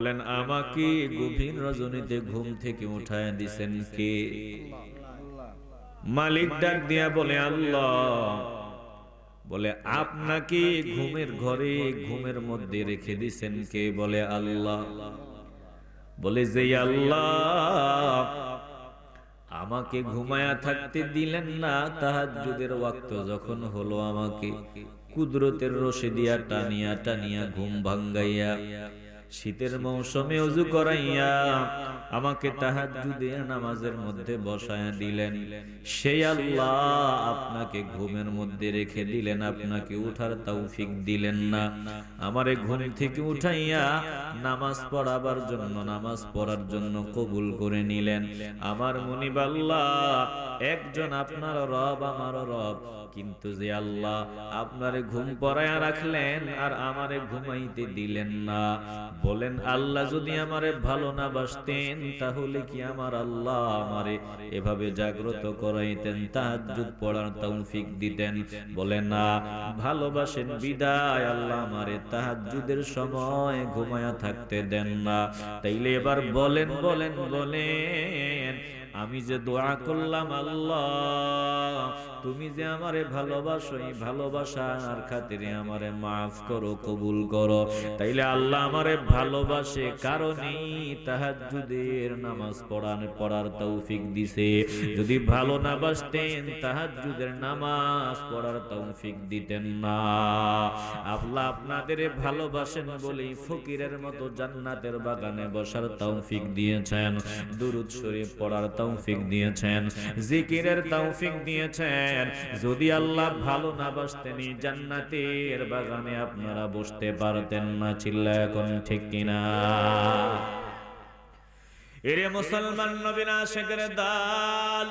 বলেন আমাকে গভীর রজনীতে ঘুম থেকে উঠায় দিছেন কে? মালিক ডাক দিয়া বলে আল্লাহ। বলে আপনাকে ঘুমের ঘরে ঘুমের মধ্যে রেখে দিছেন কে? বলে আল্লাহ। বলে যে আল্লাহ আমাকে ঘুমায়া থাকতে দিলেন না, তাহাজ্জুদের ওয়াক্ত যখন হলো আমাকে কুদরতের রশি দিয়া টানিয়া টানিয়া ঘুম ভাঙ্গাইয়া শীতের মৌসুমে ওযু করাইয়া আমাকে তাহাজ্জুদে নামাজের মধ্যে বসায়া দিলেন। সেই আল্লাহ আপনাকে ঘুমের মধ্যে রেখে দিলেন, আপনাকে উঠার তৌফিক দিলেন না। আমারে ঘুম থেকে উঠাইয়া নামাজ পড়াবার জন্য, নামাজ পড়ার জন্য কবুল করে নিলেন। আমার মুনিব আল্লাহ একজন, আপনার রব আমার রব, কিন্তু যে আল্লাহ আপনারে ঘুম পড়ায়া রাখলেন আর আমারে ঘুমাইতে দিলেন না। বলেন আল্লাহ যদি আমারে ভালো না বাসতেন তাহলে কি আমার আল্লাহ আমারে এভাবে জাগ্রত করাইতেন, তাহাজ্জুদ পড়ার তৌফিক দিতেন? বলেন না, ভালোবাসেন বিদায় আল্লাহ আমারে তাহাজ্জুদের সময় ঘুমায়া থাকতে দেন না। তাইলে এবার বলেন বলেন বলেন, আমি যে দোয়া করলাম আল্লাহ তুমি যে আমারে ভালোবাসো, এই ভালোবাসার খাতিরে আমারে মাফ করো, কবুল করো। তাইলে আল্লাহ আমারে ভালোবাসে কারণেই তাহাজ্জুদের নামাজ পড়ার তৌফিক দিছে। যদি ভালো না বাসতেন তাহাজ্জুদের নামাজ পড়ার তৌফিক দিতেন না। আল্লাহ আপনাদের ভালোবাসেন বলেই ফকিরের মতো জান্নাতের বাগানে বসার তৌফিক দিয়েছেন, দুরূদ শরীফ পড়ার তৌফিক দিয়েছেন, জিকিরের তৌফিক দিয়েছেন। যদি আল্লাহ ভালো না বাসতেন জান্নাতের বাগানে আপনারা বসতে পারতেন না। চিল্লায় এখন ঠিক কিনা? এরে মুসলমান নবীর আশিকের দল,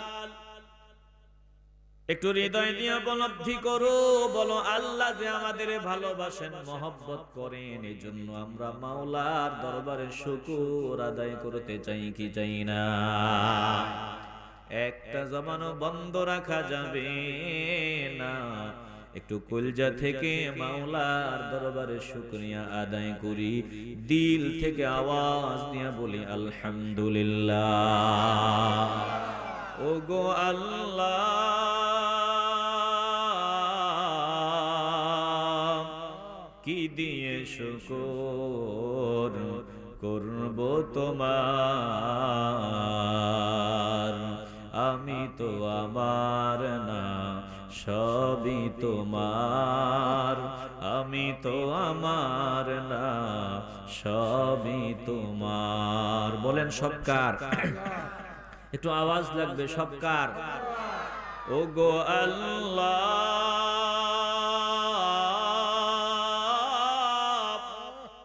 একটু হৃদয় দিয়ে উপলব্ধি করো, বলো আল্লাহ যে আমাদের ভালোবাসেন, মহব্বত করেন, এই জন্য আমরা মাওলার দরবারে শুকর আদায় করতে চাই কি চাই না? একটা জমানো বন্ধ রাখা যাবে না। একটু কলজা থেকে মাওলার দরবারে শুকরিয়া আদায় করি, দিল থেকে আওয়াজ দিয়া বলি আলহামদুলিল্লাহ। ওগো আল্লাহ কি দিয়ে শুকর করব তোমার, আমি তো আমার না সবই তোমার, আমি তো আমার না সবই তোমার। বলেন সবকার, একটু আওয়াজ লাগবে সবকার। ওগো আল্লাহ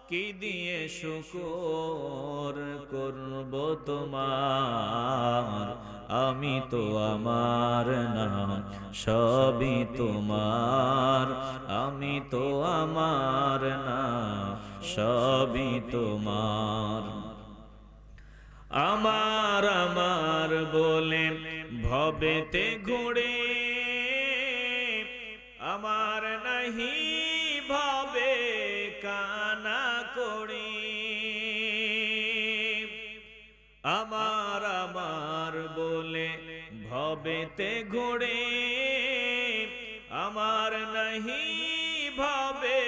কি দিয়ে শুকর করব তোমার, আমি তো আমার না সবই তোমার, আমি তো আমার না সবই তোমার। আমার আমার বলে ভবেতে ঘুরে, আমার নাহি ভাবে কানা করি। আমার আমার বলে ভবেতে ঘুরে, আমার নাহি ভাবে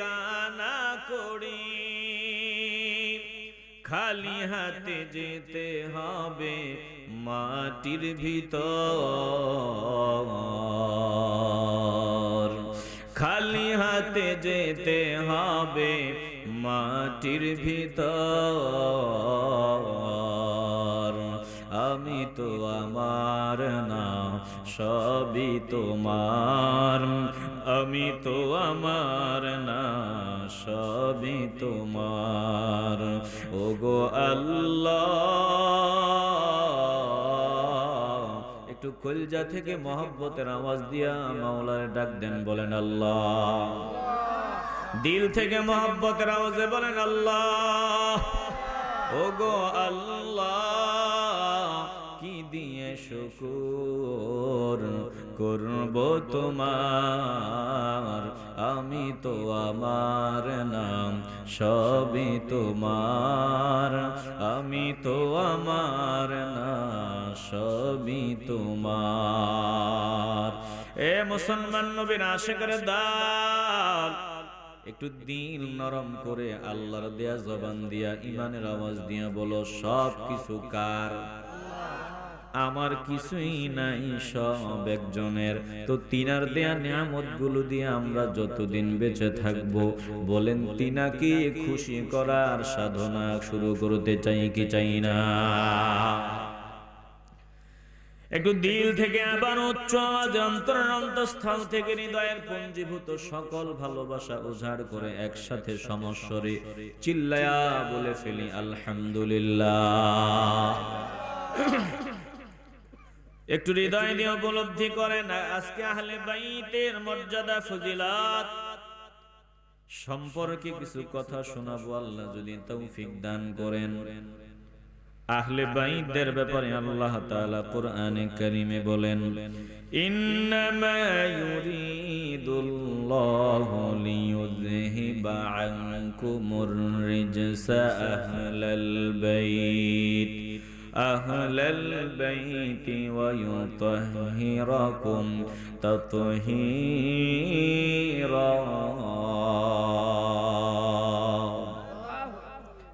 কানা করি। খালি হাতে যেতে হবে মাটির ভিতর, খালি হাতে যেতে হবে মাটির ভিতর। আমি তো আমার না সবই তোমার, আমি তো আমার না সবই তোমার। ওগো আল্লাহ একটু কলজা থেকে মহব্বতের আওয়াজ দিয়া মাওলার ডাক দেন, বলেন আল্লাহ। দিল থেকে মহব্বতের আওয়াজে বলেন আল্লাহ। ওগো আল্লাহ কি দিয়ে শুকর করব তোমার, আমি তো আমার নাম সবই তোমার, আমি তো আমার না সবই তোমার। এ মুসলমান নবীর আশিকের দল, একটু দিল নরম করে আল্লাহর দেয়া জবান দিয়া ইমানের আওয়াজ দিয়া বলো, সব কিছু কার? আমার কিছুই নাই, সব একজনের। তো তিনার দেয়া নিয়ামত গুলো দিয়ে আমরা যতদিন বেঁচে থাকবো, বলেন তিনাকে খুশি করার সাধনা শুরু করতে চাই কি চাই না? একটু দিল থেকে আবার উচ্চ আওয়াজে অন্তরের অন্তঃস্থল থেকে হৃদয়ের পুঞ্জীভূত সকল ভালোবাসা উজাড় করে একসাথে সমস্বরে চিল্লায়া বলে ফেলি আলহামদুলিল্লাহ। একটু হৃদয় দিয়ে উপলব্ধি করেন আজকে আহলে বাইতের মর্যাদা ফজিলত সম্পর্কে কিছু কথা শোনাবো, আল্লাহ যদি তৌফিক দান করেন। আহলে বাইতদের ব্যাপারে আল্লাহ তাআলা কোরআনে কারীমে বলেন, ইন্নামা ইউরিদুল্লাহু লিইউযহিবা আনকুমুর রিজসা আহলাল বাইত ওয়া ইউতাহহিরাকুম তাতহীরা।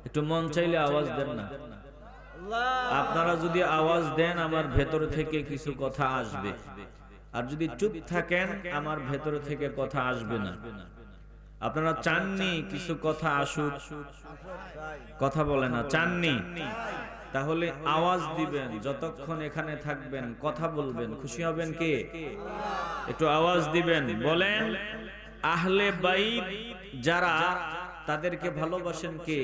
একটু মন চাইলে আওয়াজ দেন না? আপনারা যদি আওয়াজ দেন আমার ভেতর থেকে কিছু কথা আসবে, আর যদি চুপ থাকেন আমার ভেতর থেকে কথা আসবে না। আপনারা চাননি কিছু কথা আসুক? কথা বলে না, চাননি? তাহলে আওয়াজ দিবেন, যতক্ষণ এখানে থাকবেন কথা বলবেন, খুশি হবেন কে? একটু আওয়াজ দিবেন, বলেন আহলে বাইত যারা তাদেরকে ভালোবাসেন কে?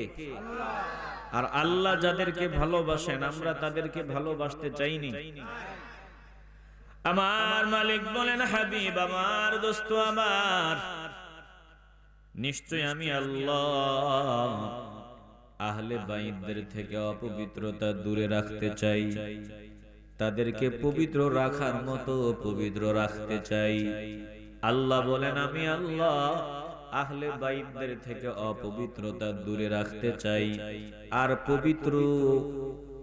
আর আল্লাহ যাদেরকে ভালোবাসেন আমরা তাদেরকে ভালোবাসতে চাইনি। আমার মালিক বলেন, হাবিব আমার, দোস্ত আমার, নিশ্চয় আমি আল্লাহ আহলে বাইতদের থেকে অপবিত্রতা দূরে রাখতে চাই, তাদেরকে পবিত্র রাখার মতো পবিত্র রাখতে চাই। আল্লাহ বলেন, আমি আল্লাহ আহলে বাইতদের থেকে অপবিত্রতা দূরে রাখতে চাই, আর পবিত্র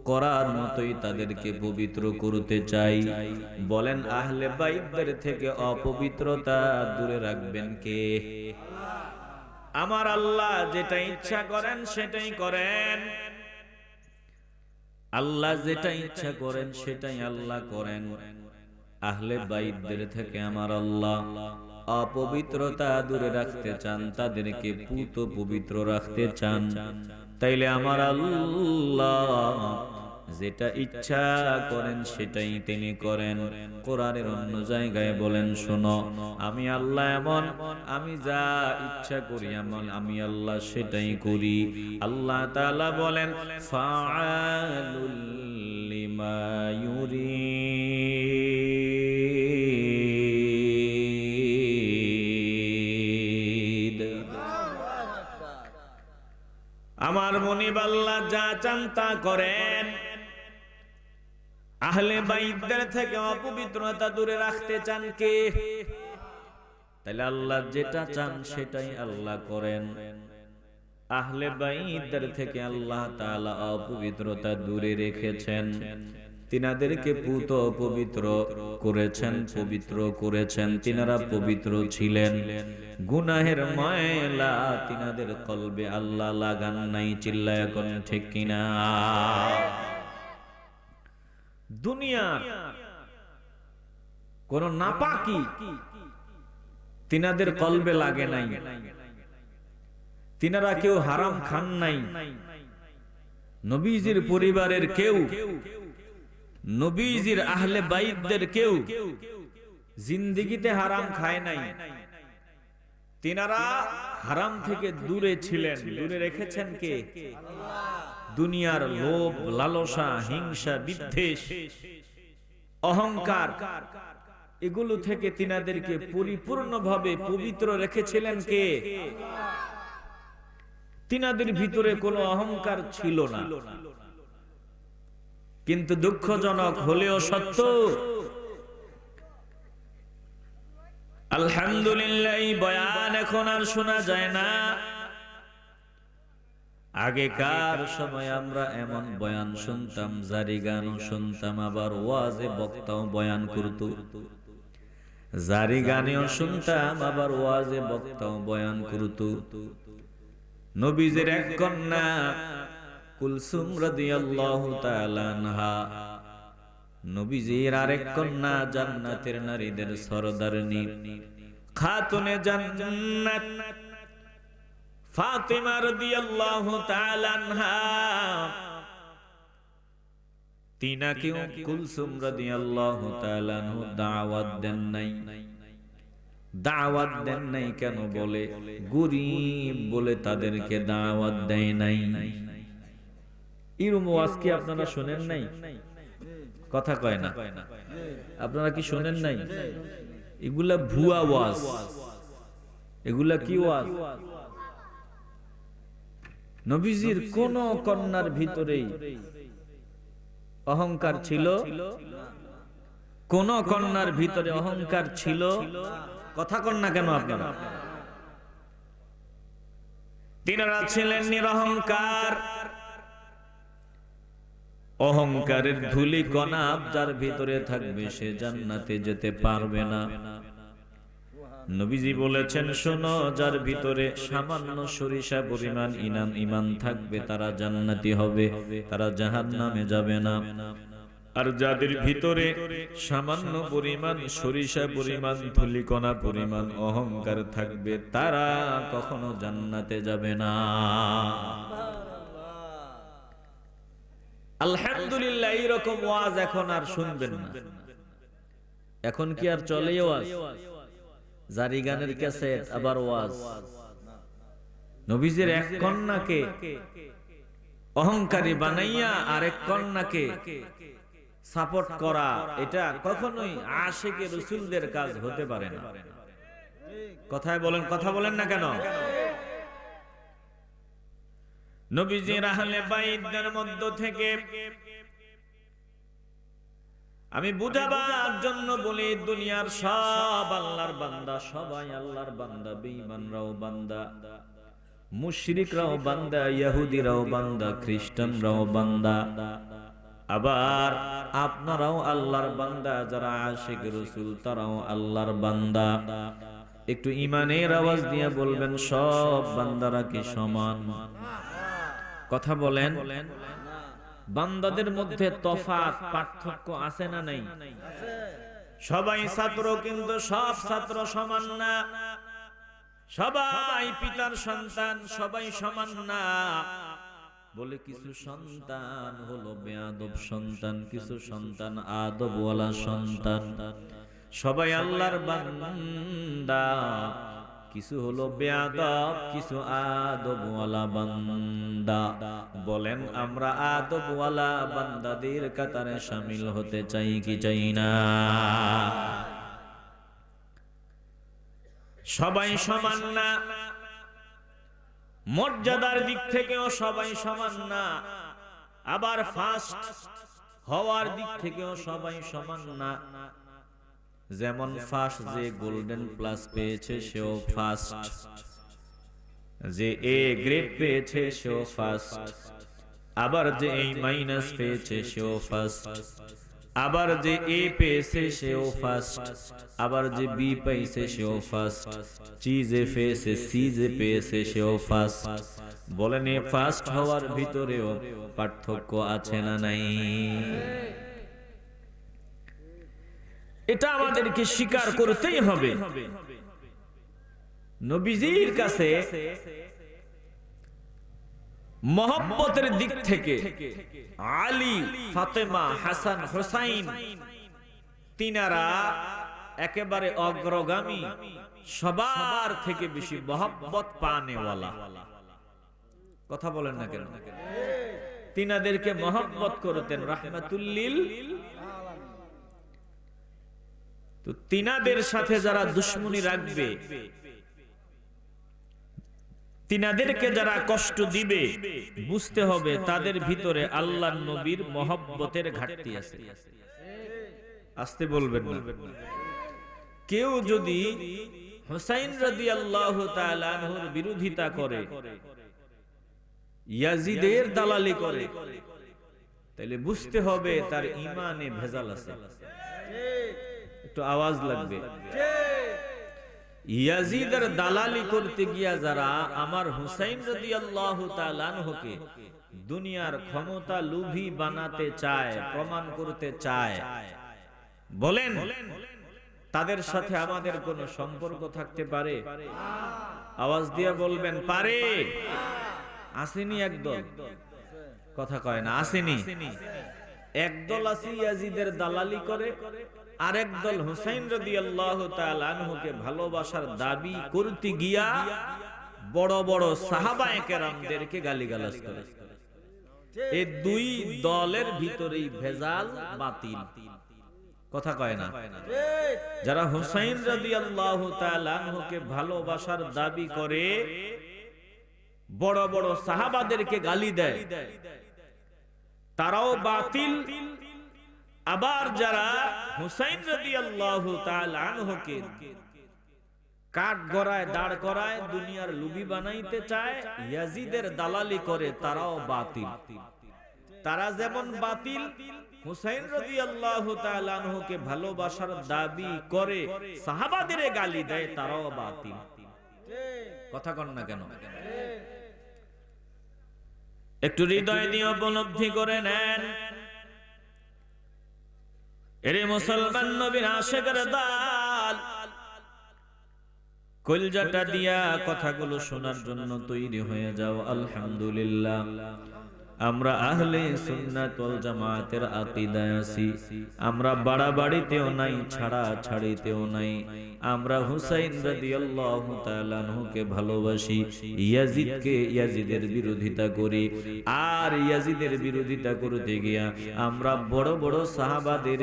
করার মতোই তাদেরকে পবিত্র করতে চাই। বলেন আহলে বাইতদের থেকে অপবিত্রতা দূরে রাখবেন কে? আমার আল্লাহ যেটা ইচ্ছা করেন সেটাই করেন। আল্লাহ যেটা ইচ্ছা করেন সেটাই আল্লাহ করেন। আহলে বাইতদের থেকে আমার আল্লাহ অপবিত্রতা দূরে রাখতে চান, তাদেরকে পুত পবিত্র রাখতে চান। তাইলে আমার আল্লাহ যেটা ইচ্ছা করেন সেটাই তিনি করেন। কোরআনের অন্য জায়গায় বলেন, শোনো আমি আল্লাহ এমন, আমি যা ইচ্ছা করি আমি আল্লাহ সেটাই করি। আল্লাহ তাআলা বলেন, ফাআলুল লিমা ইউরিদ। আমার মুনিব আল্লাহ যা চান তা করেন। আহলে বাইতদের থেকে অপবিত্রতা দূরে রাখতে চান কে? তাহলে আল্লাহ যেটা চান সেটাই আল্লাহ করেন। আহলে বাইতদের থেকে আল্লাহ তাআলা অপবিত্রতা দূরে রেখেছেন, তিনাদেরকে পুত পবিত্র করেছেন, পবিত্র করেছেন। তিনারা পবিত্র ছিলেন, গুনাহের ময়লা তিনাদের কলবে আল্লাহ লাগান নাই। চিল্লায় এখন ঠিক কিনা? দুনিয়ার কোন নাপাকি তিনাদের কলবে লাগে নাই। তিনারা কেউ হারাম খান নাই। নবীজির পরিবারের কেউ, নবীজির আহলে বাইতদের কেউ জিন্দেগিতে হারাম খায় নাই। তিনারা হারাম থেকে দূরে ছিলেন। দূরে রেখেছেন কে? দুনিয়ার লোভ, লালসা, হিংসা, বিদ্বেষ, অহংকার, এগুলো থেকে তিনাদেরকে পরিপূর্ণভাবে পবিত্র রেখেছিলেন কে? তিনাদের ভিতরে কোনো অহংকার ছিল না। কিন্তু দুঃখজনক হলেও সত্য, আলহামদুলিল্লাহ, এই বয়ান এখন আর শোনা যায় না। আগেকার সময় আমরা এমন বয়ান শুনতাম, জারি গানও শুনতাম, আবার ওয়াজে বক্তাও বয়ান করত। জারি গানেও শুনতাম, আবার ওয়াজে বক্তাও বয়ান করত। নবীজির এক কন্যা কুলসুম রাদিয়াল্লাহু তাআলা আনহা, নবীজির আরেক কন্যা জান্নাতের নারীদের সরদারনি খাতুনে জান্নাত ফাতিমা রাদিয়াল্লাহু তাআলা আনহা, তিনাকেও কুলসুম রাদিয়াল্লাহু তাআলা আনহু দাওয়াত দেন নাই। দাওয়াত দেন নাই কেন? বলে গরীব বলে তাদেরকে দাওয়াত দেয় নাই। এরকম ওয়াজ কি আপনারা শুনেন নাই? কথা কয় না, আপনারা কি শুনেন নাই? এগুলা ভুয়া ওয়াজ। এগুলা কি ওয়াজ? নবীজির কোন কন্যার ভিতরেই অহংকার ছিল? কোন কন্যার ভিতরে অহংকার ছিল? কথা কন না কেন আপনারা? তিনারা ছিলেন নিরহংকার। অহংকারের ধুলি কণা যার ভিতরে থাকবে সে জান্নাতে যেতে পারবে না। নবীজি বলেছেন, শোনো, যার ভিতরে সামান্য সরিষা পরিমাণ ঈমান থাকবে তারা জান্নাতি হবে, তারা জাহান্নামে যাবে না। আর যাদের ভিতরে সামান্য পরিমাণ সরিষা পরিমাণ ধুলিকণা পরিমাণ অহংকার থাকবে তারা কখনো জান্নাতে যাবে না। আলহামদুলিল্লাহ, এইরকম ওয়াজ এখন আর শুনবেন না। এখন কি আর চলে ওয়াজ? জারি গানের ক্যাসেট, আবার ওয়াজ। নবীজির এক কন্যাকে অহংকারী বানাইয়া আরেক কন্যাকে সাপোর্ট করা, এটা কখনোই আশিকে রাসূলদের কাজ হতে পারে না। কথায় বলেন, কথা বলেন না কেন? নবীজির আহলে বাইতদের মধ্য থেকে আমি বুঝাবার জন্য বলি, দুনিয়ার সব আল্লাহর বান্দা, সবাই আল্লাহর বান্দা। বেঈমানরাও বান্দা, মুশরিকরাও বান্দা, ইহুদিরাও বান্দা, খ্রিস্টানরাও বান্দা, আবার আপনারাও আল্লাহর বান্দা। যারা আশিক রাসূল তারাও আল্লাহর বান্দা। একটু ঈমানের আওয়াজ দিয়ে বলবেন, সব বান্দারা কি সমান? কথা বলেন। বান্দাদের মধ্যে তফাৎ, পার্থক্য আছে না নাই? সবাই ছাত্র, কিন্তু সব ছাত্র সমান না। সবাই পিতার সন্তান, সবাই সমান না। বলে কিছু সন্তান হলো বেয়াদব সন্তান, কিছু সন্তান আদবওয়ালা সন্তান। সবাই আল্লাহর বান্দা, কিছু হলো বেয়াদব, কিছু আদবওয়ালা বান্দা। বলেন, আমরা আদবওয়ালা বান্দাদের কাতারে শামিল হতে চাই কি চাই না? সবাই সমান না, মর্যাদার দিক থেকেও সবাই সমান না, আবার ফার্স্ট হওয়ার দিক থেকেও সবাই সমান না। যেমন ফার্স্ট যে গোল্ডেন প্লাস পেয়েছে সেও ফার্স্ট, যে এ গ্রেড পেয়েছে সেও ফার্স্ট, আবার যে এ মাইনাস পেয়েছে সেও ফার্স্ট, আবার যে এ পেয়েছে সেও ফার্স্ট, আবার যে বি পেয়েছে সেও ফার্স্ট, সি যে পেয়েছে, সি যে পেয়েছে সেও ফার্স্ট। বলেন, এ ফার্স্ট হওয়ার ভিতরেও পার্থক্য আছে না নাই? এটা আমাদেরকে স্বীকার করতেই হবে। নবীজির কাছে মহব্বতের দিক থেকে আলী, ফাতেমা, হাসান, হুসাইন তিনারা একেবারে অগ্রগামী, সবার থেকে বেশি মহব্বত পানেওয়ালা। কথা বলেন না কেন? তিনাদেরকে মহব্বত করতেন রাহমাতুল লিল। তো তিনাদের সাথে যারা দুশমনি রাখবে, তিনাদেরকে যারা কষ্ট দিবে, বুঝতে হবে তাদের ভিতরে আল্লাহর নবীর মহব্বতের ঘাটতি আছে। আসতে বলবেন না। কেউ যদি হুসাইন রাদিয়াল্লাহু তাআলা আনহুর বিরোধিতা করে, ইয়াজিদের দালালি করে, তাহলে বুঝতে হবে তার ঈমানে ভেজাল আছে। একটু আওয়াজ লাগবে। ইয়াজিদের দালালি করতে গিয়া যারা আমার হুসাইন রাদিয়াল্লাহু তাআলা আনহুকে দুনিয়ার ক্ষমতা লোভী বানাতে চায়, প্রমাণ করতে চায়, বলেন তাদের সাথে আমাদের কোনো সম্পর্ক থাকতে পারে? আওয়াজ দিয়ে বলবেন পারে? আসেনি একদল? কথা কয় না, আসেনি? একদল আছে ইয়াজিদের দালালি করে, আরেক দল হুসাইন রাদিয়াল্লাহু তাআলা আনহুকে ভালোবাসার দাবি করতে গিয়া বড় বড় সাহাবায়ে কেরামদেরকে গালিগালাজ করে। এই দুই দলের ভিতরেই ভেজাল, বাতিল। কথা কয় না? যারা হুসাইন রাদিয়াল্লাহু তাআলা আনহুকে ভালোবাসার দাবি করে, বড় বড় সাহাবাদেরকে গালি দেয়, তারাও বাতিল। আবার যারা হুসাইন রাদিয়াল্লাহু তাআলা আনহুকে কাঠ গড়ায়, দাঁড় করায়, দুনিয়ার লোভী বানাইতে চায়, ইয়াজিদের দালালি করে, তারাও বাতিল। তারা যেমন বাতিল, হুসাইন রাদিয়াল্লাহু তাআলা আনহুকে ভালোবাসার দাবি করে সাহাবাদের গালি দেয়, তারাও বাতিল। কথা কন না কেন? একটু হৃদয় দিয়ে উপলব্ধি করে নেন। এরে মুসলমান নবীর আশিকের দল, কলজাটা দিয়া কথাগুলো শোনার জন্য তৈরি হয়ে যাও। আলহামদুলিল্লাহ, আমরা আহলে সুন্নাত ওয়াল জামাতের আকীদায় আছি। আমরা বাড়াবাড়িতেও নাই, ছাড়া ছাড়িতেও নাই। আমরা হুসাইন রাদিয়াল্লাহু তাআলা আনহুকে ভালোবাসি, ইয়াজিদের বিরোধিতা করি। আর ইয়াজিদের বিরোধিতা করতে গিয়া আমরা বড় বড় সাহাবাদের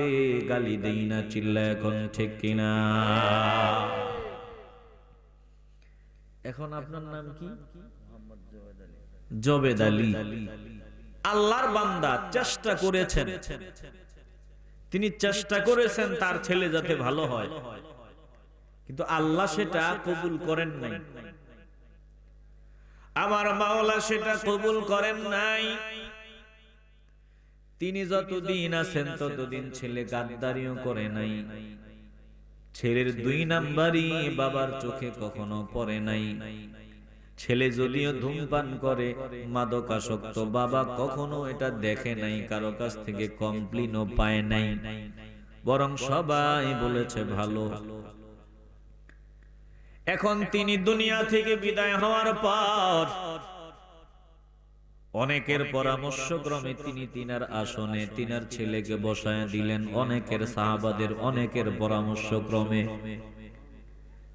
গালি দেই না। চিল্লায় এখন ঠিক কিনা? এখন আপনার নাম কি? জবেদ আলী। আল্লাহর বান্দা, চেষ্টা করেছেন, তিনি চেষ্টা করেছেন তার ছেলে যাতে ভালো হয়, কিন্তু আল্লাহ সেটা কবুল করেন নাই। আমার মাওলা সেটা কবুল করেন নাই। তিনি যতদিন আছেন ততদিন ছেলে গাদ্দারিও করে নাই। ছেলের দুই নাম্বারই বাবার চোখে কখনো পড়ে নাই। ছেলে যদিও ধূমপান করে, মাদকাসক্ত, বাবা কখনো এটা দেখে নাই, কারো কাছ থেকে কমপ্লেইনও পায় নাই, বরং সবাই বলেছে ভালো। এখন তিনি দুনিয়া থেকে বিদায় হওয়ার পর অনেকের পরামর্শক্রমে তিনি তিনার আসনে তিনার ছেলেকে বসায় দিলেন। অনেকের সাহাবাদের অনেকের পরামর্শক্রমে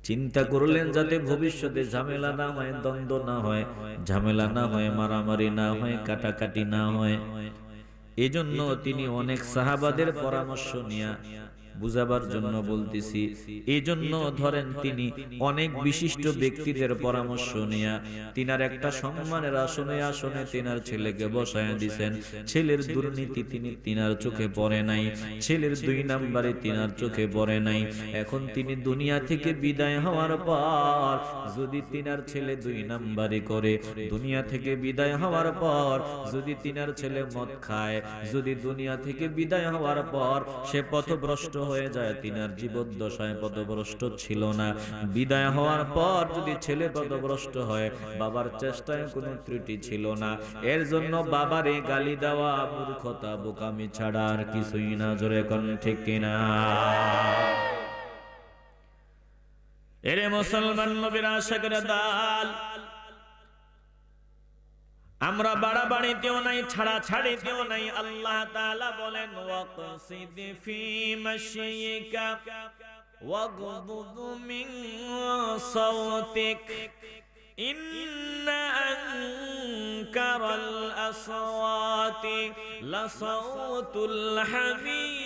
চিন্তা করলেন যাতে ভবিষ্যতে ঝামেলা না হয়, দ্বন্দ্ব না হয়, ঝামেলা না হয়, মারামারি না হয়, কাটাকাটি না হয়। এজন্য তিনি অনেক সাহাবাদের পরামর্শ নিয়ে, বুঝাবার জন্য বলতেছি, এজন্য ধরেন তিনি অনেক বিশিষ্ট ব্যক্তিদের পরামর্শ নিয়ে তিনার একটা সম্মানের আসনে আসনে তিনার ছেলেকে বসায় দিয়েছেন। ছেলের দুর্নীতি তিনার চোখে পড়ে নাই, ছেলের দুই নাম্বারে তিনার চোখে পড়ে নাই। এখন তিনি দুনিয়া থেকে বিদায় হওয়ার পর যদি তিনার ছেলে দুই নাম্বারে করে, দুনিয়া থেকে বিদায় হওয়ার পর যদি তিনার ছেলে মদ খায়, যদি দুনিয়া থেকে বিদায় হওয়ার পর সে পথভ্রষ্ট হয়ে যায়, তিনার জীবদ্দশায় পথভ্রষ্ট ছিল না, বিদায় হওয়ার পর যদি ছেলে পথভ্রষ্ট হয়, বাবার চেষ্টায় কোনো ত্রুটি ছিল না, এর জন্য বাবারে গালি দেওয়া মূর্খতা, বোকামি ছাড়া আর কিছুই না। জোরে কোন ঠিক কিনা? এরে মুসলমান নবীর আশিকের দল, আমরা বাড়াবাড়িতেও নাই, ছাড়া ছাড়িতেও নাই। আল্লাহ তাআলা বলেন, ওয়াকসিদ ফি মাশয়িকা ওয়াগদুদ মিন সাওতিক ইন্না আনকারাল আসওয়াতি লাসাওতুল হামির।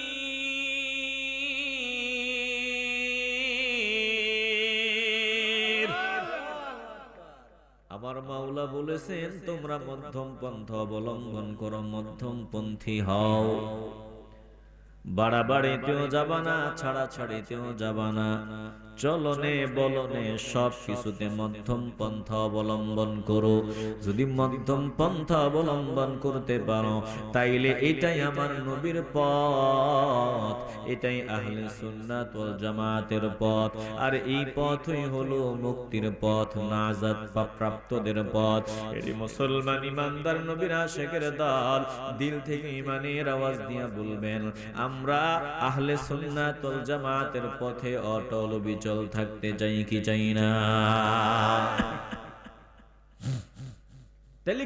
আমার মাওলা বলেছেন, তোমরা মধ্যম পন্থা অবলম্বন করো, মধ্যম পন্থী হও। বাড়াবাড়িতেও যাবা না, ছাড়াছাড়িতেও যাবা না, চলনে বলনে সব কিছুতে মধ্যম পন্থা অবলম্বন করো। যদি মধ্যম পন্থা অবলম্বন করতে পারো, তাইলে এটাই আমার নবীর পথ, এটাই আহলে সুন্নাত ওয়াল জামাতের পথ। আর এই পথই হলো মুক্তির পথ, নাজাত প্রাপ্তদের পথ। এটি মুসলমান ইমানদার নবীর আশিকের দল দিল থেকে ইমানের আওয়াজ দিয়ে বলবেন, আমরা আহলে সুন্নাত ওয়াল জামাতের পথে অটল বিচল থাকতে চাই কি চাই না? তাহলে